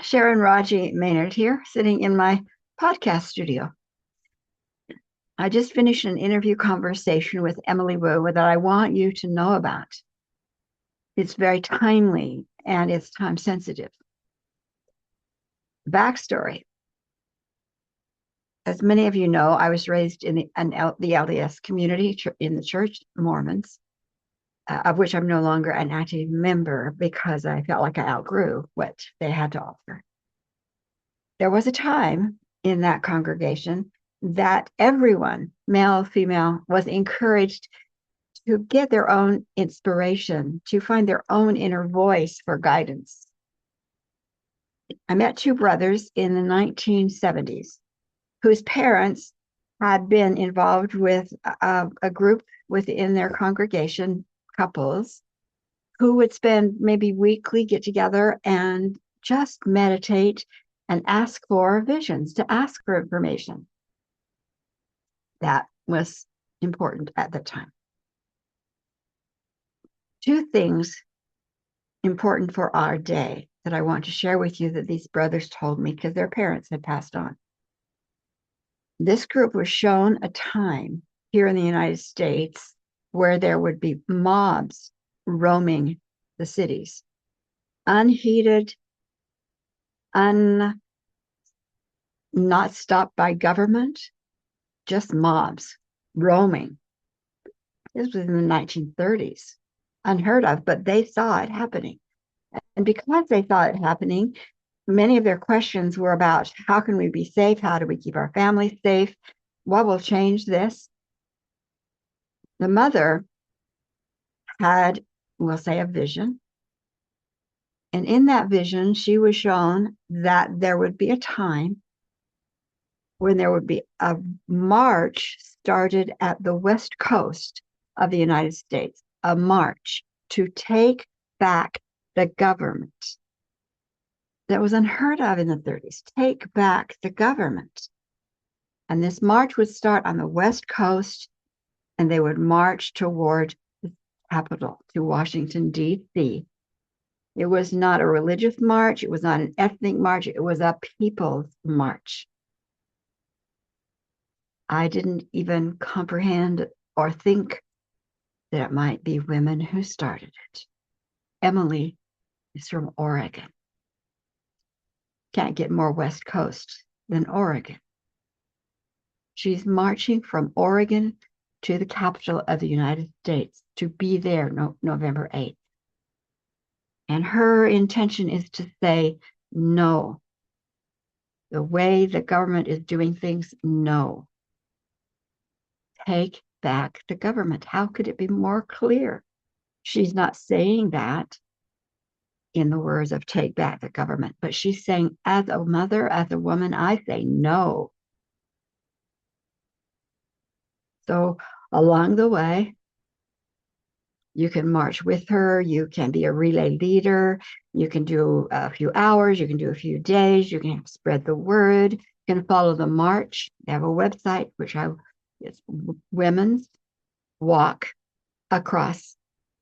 Sharon Raji Maynard here, sitting in my podcast studio. I just finished an interview conversation with Emily Wu that I want you to know about. It's very timely and it's time sensitive. Backstory. As many of you know, I was raised in the LDS community in the Church, Mormons, of which I'm no longer an active member because I felt like I outgrew what they had to offer. There was a time in that congregation that everyone, male, female, was encouraged to get their own inspiration, to find their own inner voice for guidance. I met two brothers in the 1970s whose parents had been involved with a group within their congregation, couples, who would spend maybe weekly get together and just meditate and ask for visions, to ask for information. That was important at the time. Two things important for our day that I want to share with you that these brothers told me because their parents had passed on. This group was shown a time here in the United States where there would be mobs roaming the cities, unheeded, not stopped by government, just mobs roaming. This was in the 1930s, unheard of, but they saw it happening. And because they saw it happening, many of their questions were about how can we be safe? How do we keep our families safe? What will change this? The mother had, we'll say, a vision. And in that vision, she was shown that there would be a time when there would be a march started at the West Coast of the United States, a march to take back the government. That was unheard of in the 30s. Take back the government. And this march would start on the West Coast, and they would march toward the capital, to Washington, D.C. It was not a religious march. It was not an ethnic march. It was a people's march. I didn't even comprehend or think that it might be women who started it. Emily is from Oregon. Can't get more West Coast than Oregon. She's marching from Oregon to the capital of the United States to be there November 8th. And her intention is to say, no. The way the government is doing things, no. Take back the government. How could it be more clear? She's not saying that in the words of take back the government, but she's saying, as a mother, as a woman, I say no. So along the way, you can march with her. You can be a relay leader. You can do a few hours. You can do a few days. You can spread the word. You can follow the march. They have a website, which is Women's Walk Across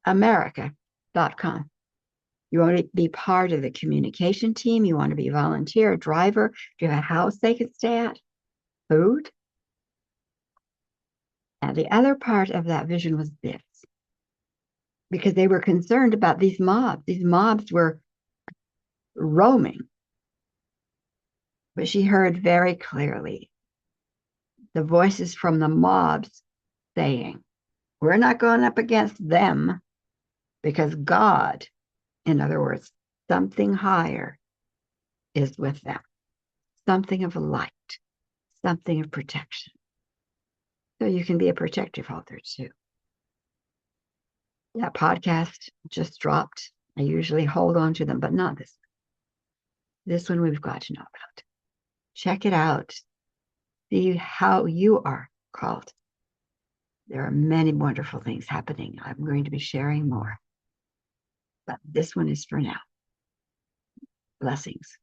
America.com. You want to be part of the communication team. You want to be a volunteer, a driver. Do you have a house they can stay at? Food? And the other part of that vision was this, because they were concerned about these mobs. These mobs were roaming. But she heard very clearly the voices from the mobs saying, we're not going up against them because God, in other words, something higher is with them, something of light, something of protection. So you can be a protective holder too. That podcast just dropped. I usually hold on to them, but not this one. This one we've got to know about. Check it out. See how you are called. There are many wonderful things happening. I'm going to be sharing more. But this one is for now. Blessings.